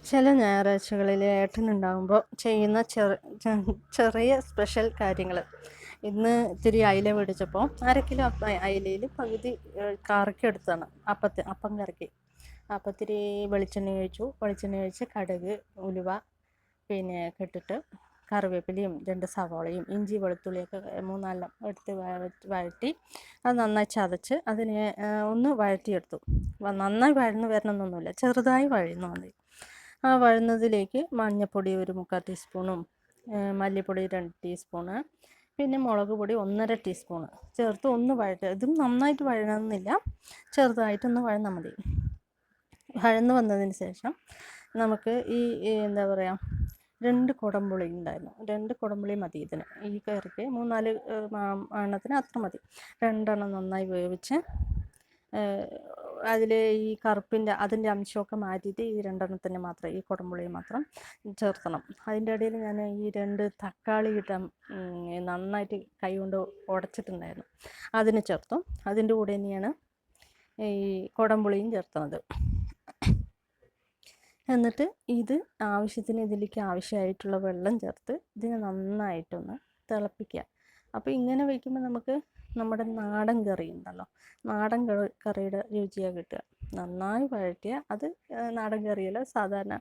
ചില ഞായറാഴ്ചകളിൽ ഏട്ടനുണ്ടാകുമ്പോൾ ചെയ്യുന്ന ചെറിയ സ്പെഷ്യൽ കാര്യങ്ങൾ. ഇന്ന് ഇത്തിരി അയില മേടിച്ചപ്പോൾ അര കിലോ അയിലയിൽ പകുതി കറിക്കെടുത്തതാണ്, അപ്പം കറിക്ക്. അപ്പോൾ ഇത്തിരി വെളിച്ചെണ്ണ ഒഴിച്ച് കടുക്, ഉലുവ പിന്നെ ഇട്ടിട്ട് കറിവേപ്പിലയും 2 സവാളയും ഇഞ്ചി വെളുത്തുള്ളിയൊക്കെ 3-4 എടുത്ത് വഴറ്റി അത് നന്നായി ചതച്ച് അതിനെ ഒന്ന് വഴറ്റിയെടുത്തു. നന്നായി വഴന്ന് വരണമെന്നൊന്നുമില്ല, ചെറുതായി വഴന്നു മതി. ആ വഴന്നതിലേക്ക് മഞ്ഞൾപ്പൊടി 1/4 ടീസ്പൂണും മല്ലിപ്പൊടി 2 ടീസ്പൂണ് പിന്നെ മുളക് പൊടി 1/2 ടീസ്പൂണ് ചേർത്ത് ഒന്ന് വഴറ്റുക. ഇതും നന്നായിട്ട് വഴണമെന്നില്ല, ചെറുതായിട്ടൊന്ന് വഴന്നാൽ മതി. വഴന്ന് വന്നതിന് ശേഷം നമുക്ക് എന്താ പറയുക, 2 കുടംപുളി ഉണ്ടായിരുന്നു. 2 കുടംപുളി മതി ഇതിന്. ഈ കറിക്ക് 3-4 എണ്ണത്തിന് അത്ര മതി. 2 എണ്ണം നന്നായി വേവിച്ച് അതിൽ ഈ കറുപ്പിൻ്റെ അതിൻ്റെ അംശമൊക്കെ മാറ്റിയിട്ട് ഈ 2 എണ്ണത്തിന് മാത്രം, ഈ കുടംപുളി മാത്രം ചേർക്കണം. അതിൻ്റെ ഇടയിൽ ഞാൻ ഈ 2 തക്കാളി നന്നായിട്ട് കൈ കൊണ്ട് ഉടച്ചിട്ടുണ്ടായിരുന്നു, അതിന് ചേർത്തു. അതിൻ്റെ കൂടെ തന്നെയാണ് ഈ കുടംപുളിയും ചേർക്കുന്നത്. എന്നിട്ട് ഇത് ഇതിലേക്ക് ആവശ്യമായിട്ടുള്ള വെള്ളം ചേർത്ത് ഇതിനെ നന്നായിട്ടൊന്ന് തിളപ്പിക്കുക. അപ്പോൾ ഇങ്ങനെ വയ്ക്കുമ്പോൾ നമുക്ക് നമ്മുടെ നാടൻ കറി ഉണ്ടല്ലോ, നാടൻ കറിയുടെ രുചിയാണ് കിട്ടുക. നന്നായി വഴറ്റിയ അത് നാടൻ കറിയല്ല, സാധാരണ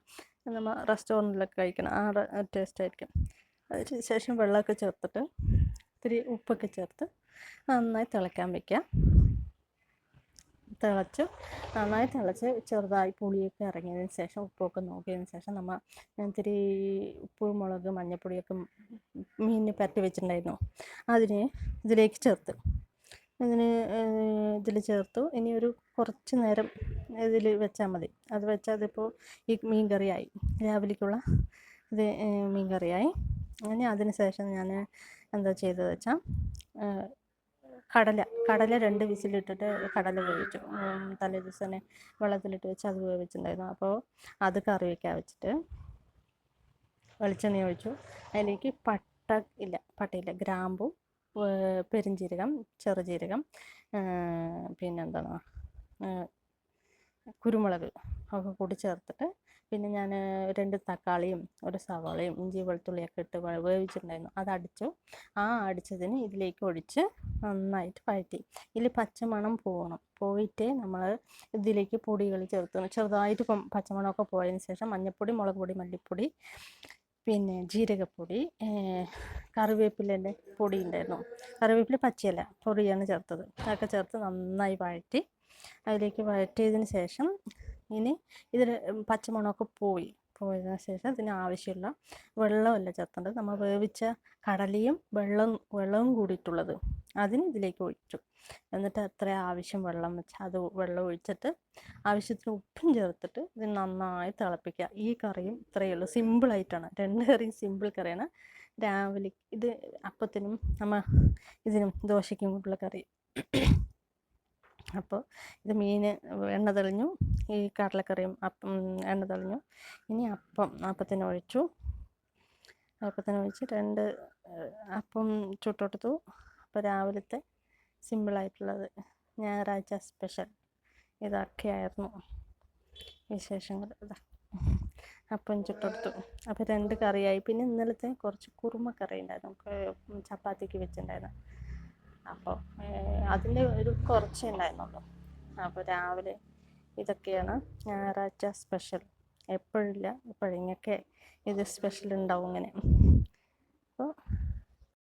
നമ്മൾ റെസ്റ്റോറൻറ്റിലൊക്കെ കഴിക്കണം ആ ടേസ്റ്റ് ആയിരിക്കും. അതിന് ശേഷം വെള്ളമൊക്കെ ചേർത്തിട്ട് ഇത്തിരി ഉപ്പൊക്കെ ചേർത്ത് നന്നായി തിളയ്ക്കാൻ വയ്ക്കുക. നന്നായി തിളച്ച് ചെറുതായി പുളിയൊക്കെ ഇറങ്ങിയതിന് ശേഷം ഉപ്പൊക്കെ നോക്കിയതിന് ശേഷം ഇത്തിരി ഉപ്പ്, മുളക്, മഞ്ഞൾപ്പൊടിയൊക്കെ മീനിന് പരട്ടി വെച്ചിട്ടുണ്ടായിരുന്നു, അതിനെ ഇതിലേക്ക് ചേർത്തു. ഇതിൽ ചേർത്തു. ഇനി ഒരു കുറച്ച് നേരം ഇതിൽ വെച്ചാൽ മതി. അത് വെച്ചാൽ അതിപ്പോൾ ഈ മീൻ കറിയായി, രാവിലേക്കുള്ള ഇത് മീൻ കറിയായി. അങ്ങനെ അതിന് ശേഷം ഞാൻ എന്താ ചെയ്തതെന്ന് വെച്ചാൽ കടല 2 വിസിലിട്ടിട്ട് കടല വേവിച്ചു. തലേ ദിവസം തന്നെ വെള്ളത്തിലിട്ട് വെച്ച് അത് വേവിച്ചിട്ടുണ്ടായിരുന്നു. അപ്പോൾ അത് കറി വയ്ക്കാൻ വെച്ചിട്ട് വെളിച്ചെണ്ണ ഒഴിച്ചു. അതിലേക്ക് പട്ടയില്ല, ഗ്രാമ്പു, പെരുംജീരകം, ചെറുജീരകം, പിന്നെന്താണ് കുരുമുളക് ഒക്കെ കൂടി ചേർത്തിട്ട് പിന്നെ ഞാൻ 2 തക്കാളിയും 1 സവാളയും ഇഞ്ചി വെളുത്തുള്ളിയൊക്കെ ഇട്ട് വേവിച്ചിട്ടുണ്ടായിരുന്നു, അത് അടിച്ചു. ആ അടിച്ചതിന് ഇതിലേക്ക് ഒഴിച്ച് നന്നായിട്ട് വഴറ്റി. ഇതിൽ പച്ചമണം പോയിട്ടേ നമ്മൾ ഇതിലേക്ക് പൊടികൾ ചേർത്ത് ചെറുതായിട്ട് പച്ചമണമൊക്കെ പോയതിന് ശേഷം മഞ്ഞൾപ്പൊടി, മുളക് പൊടി, മല്ലിപ്പൊടി, പിന്നെ ജീരകപ്പൊടി, കറിവേപ്പിലേൻ്റെ പൊടി ഉണ്ടായിരുന്നു, കറിവേപ്പില പച്ചയല്ല പൊടിയാണ് ചേർത്തത്. അതൊക്കെ ചേർത്ത് നന്നായി വഴറ്റി. അതിലേക്ക് വഴറ്റിയതിന് ശേഷം ഇനി ഇതിൽ പച്ചമണമൊക്കെ പോയതിന് ശേഷം ഇതിന് ആവശ്യമുള്ള വെള്ളമല്ല ചേർത്തേണ്ടത്, നമ്മൾ വേവിച്ച കടലയും വെള്ളവും കൂടിയിട്ടുള്ളത് അതിന് ഇതിലേക്ക് ഒഴിച്ചു. എന്നിട്ട് എത്ര ആവശ്യം വെള്ളം വെച്ചാൽ അത് വെള്ളം ഒഴിച്ചിട്ട് ആവശ്യത്തിന് ഉപ്പും ചേർത്തിട്ട് ഇത് നന്നായി തിളപ്പിക്കുക. ഈ കറിയും ഇത്രയേ ഉള്ളൂ, സിമ്പിളായിട്ടാണ്. 2 കറിയും സിമ്പിൾ കറിയാണ്. രാവിലെ ഇത് അപ്പത്തിനും ഇതിനും ദോശയ്ക്കും കൂട്ടുള്ള കറി. അപ്പോൾ ഇത് മീൻ എണ്ണ തെളിഞ്ഞു, ഈ കടലക്കറിയും എണ്ണ തെളിഞ്ഞു. ഇനി അപ്പത്തിന് ഒഴിച്ച് 2 അപ്പം ചുട്ടെടുത്തു. അപ്പോൾ രാവിലത്തെ സിമ്പിളായിട്ടുള്ളത് ഞായറാഴ്ച സ്പെഷ്യൽ ഇതൊക്കെയായിരുന്നു വിശേഷങ്ങൾ. അപ്പം ചുട്ടെടുത്തു. അപ്പോൾ 2 കറിയായി. പിന്നെ ഇന്നലത്തെ കുറച്ച് കുറുമ കറി ഉണ്ടായിരുന്നു, ചപ്പാത്തിക്ക് വെച്ചിട്ടുണ്ടായിരുന്നു. അപ്പോൾ അതിൻ്റെ ഒരു കുറച്ചേ ഉണ്ടായിരുന്നുള്ളൂ. അപ്പോൾ രാവിലെ ഇതൊക്കെയാണ് ഞായറാഴ്ച സ്പെഷ്യൽ. എപ്പോഴില്ല, എപ്പോഴെങ്കിലൊക്കെ ഇത് സ്പെഷ്യൽ ഉണ്ടാവും ഇങ്ങനെ.